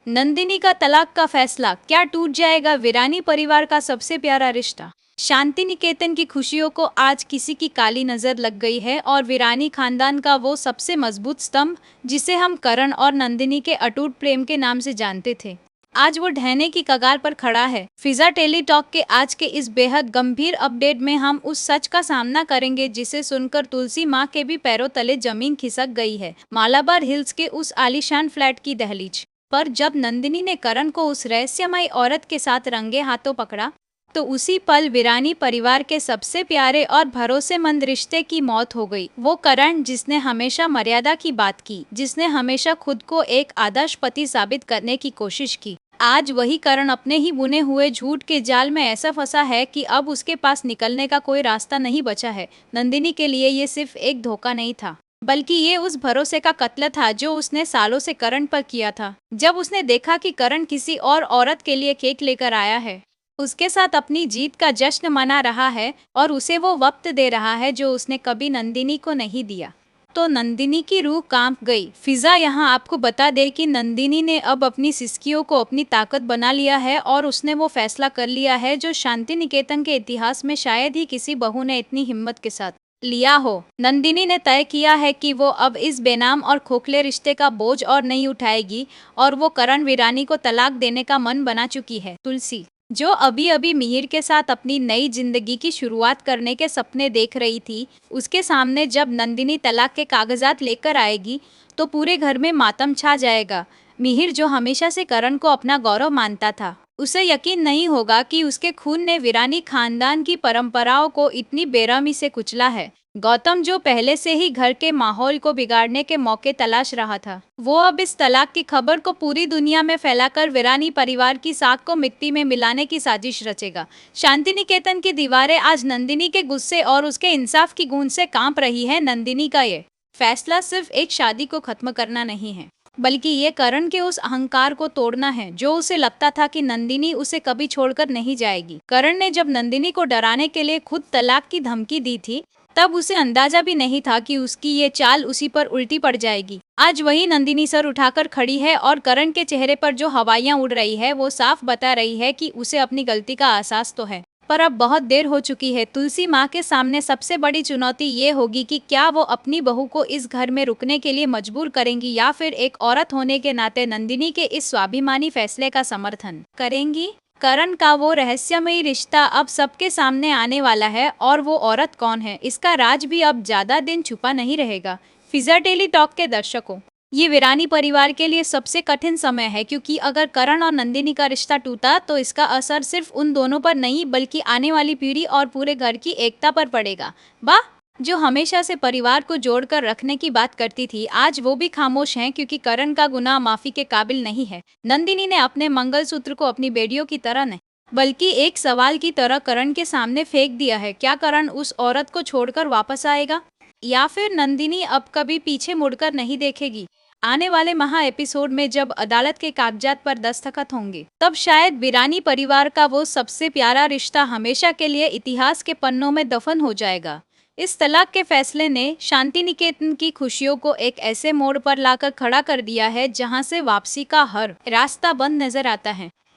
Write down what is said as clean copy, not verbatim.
नंदिनी का तलाक का फैसला, क्या टूट जाएगा वीरानी परिवार का सबसे प्यारा रिश्ता। शांति निकेतन की खुशियों को आज किसी की काली नजर लग गई है और वीरानी खानदान का वो सबसे मजबूत स्तंभ, जिसे हम करण और नंदिनी के अटूट प्रेम के नाम से जानते थे, आज वो ढहने की कगार पर खड़ा है। फिजा टेली टॉक के आज के इस बेहद गंभीर अपडेट में हम उस सच का सामना करेंगे जिसे सुनकर तुलसी माँ के भी पैरों तले जमीन खिसक गई है। मालाबार हिल्स के उस आलीशान फ्लैट की दहलीज पर जब नंदिनी ने करण को उस रहस्यमयी औरत के साथ रंगे हाथों पकड़ा, तो उसी पल वीरानी परिवार के सबसे प्यारे और भरोसेमंद रिश्ते की मौत हो गई। वो करण जिसने हमेशा मर्यादा की बात की, जिसने हमेशा खुद को एक आदर्श पति साबित करने की कोशिश की, आज वही करण अपने ही बुने हुए झूठ के जाल में ऐसा फंसा है कि अब उसके पास निकलने का कोई रास्ता नहीं बचा है। नंदिनी के लिए ये सिर्फ एक धोखा नहीं था, बल्कि ये उस भरोसे का कत्ल था जो उसने सालों से करण पर किया था। जब उसने देखा कि करण किसी और औरत के लिए केक लेकर आया है, उसके साथ अपनी जीत का जश्न मना रहा है और उसे वो वक्त दे रहा है जो उसने कभी नंदिनी को नहीं दिया, तो नंदिनी की रूह कांप गई। फिजा यहाँ आपको बता दे कि नंदिनी ने अब अपनी सिसकियों को अपनी ताकत बना लिया है और उसने वो फैसला कर लिया है जो शांति निकेतन के इतिहास में शायद ही किसी बहू ने इतनी हिम्मत के साथ लिया हो। नंदिनी ने तय किया है कि वो अब इस बेनाम और खोखले रिश्ते का बोझ और नहीं उठाएगी और वो करण वीरानी को तलाक देने का मन बना चुकी है। तुलसी, जो अभी अभी मिहिर के साथ अपनी नई जिंदगी की शुरुआत करने के सपने देख रही थी, उसके सामने जब नंदिनी तलाक के कागजात लेकर आएगी तो पूरे घर में मातम छा जाएगा। मिहिर, जो हमेशा से करण को अपना गौरव मानता था, उसे यकीन नहीं होगा कि उसके खून ने वीरानी खानदान की परंपराओं को इतनी बेरहमी से कुचला है। गौतम, जो पहले से ही घर के माहौल को बिगाड़ने के मौके तलाश रहा था, वो अब इस तलाक की खबर को पूरी दुनिया में फैलाकर वीरानी परिवार की साख को मिट्टी में मिलाने की साजिश रचेगा। शांति निकेतन की दीवारें आज नंदिनी के गुस्से और उसके इंसाफ की गूंज से कांप रही है। नंदिनी का ये फैसला सिर्फ एक शादी को खत्म करना नहीं है, बल्कि ये करण के उस अहंकार को तोड़ना है जो उसे लगता था कि नंदिनी उसे कभी छोड़कर नहीं जाएगी। करण ने जब नंदिनी को डराने के लिए खुद तलाक की धमकी दी थी, तब उसे अंदाजा भी नहीं था कि उसकी ये चाल उसी पर उल्टी पड़ जाएगी। आज वही नंदिनी सर उठाकर खड़ी है और करण के चेहरे पर जो हवाइयां उड़ रही है वो साफ बता रही है कि उसे अपनी गलती का एहसास तो है, पर अब बहुत देर हो चुकी है। तुलसी माँ के सामने सबसे बड़ी चुनौती ये होगी कि क्या वो अपनी बहू को इस घर में रुकने के लिए मजबूर करेंगी या फिर एक औरत होने के नाते नंदिनी के इस स्वाभिमानी फैसले का समर्थन करेंगी। करण का वो रहस्यमयी रिश्ता अब सबके सामने आने वाला है और वो औरत कौन है, इसका राज भी अब ज्यादा दिन छुपा नहीं रहेगा। फिजा टेली टॉक के दर्शकों, ये वीरानी परिवार के लिए सबसे कठिन समय है, क्योंकि अगर करण और नंदिनी का रिश्ता टूटा तो इसका असर सिर्फ उन दोनों पर नहीं बल्कि आने वाली पीढ़ी और पूरे घर की एकता पर पड़ेगा। वाह, जो हमेशा से परिवार को जोड़कर रखने की बात करती थी, आज वो भी खामोश हैं, क्योंकि करण का गुनाह माफी के काबिल नहीं है। नंदिनी ने अपने मंगलसूत्र को अपनी बेटियों की तरह नहीं बल्कि एक सवाल की तरह करण के सामने फेंक दिया है। क्या करण उस औरत को छोड़कर वापस आएगा या फिर नंदिनी अब कभी पीछे मुड़कर नहीं देखेगी। आने वाले महा एपिसोड में जब अदालत के कागजात पर दस्तखत होंगे, तब शायद वीरानी परिवार का वो सबसे प्यारा रिश्ता हमेशा के लिए इतिहास के पन्नों में दफन हो जाएगा। इस तलाक के फैसले ने शांति निकेतन की खुशियों को एक ऐसे मोड़ पर लाकर खड़ा कर दिया है जहां से वापसी का हर रास्ता बंद नजर आता है।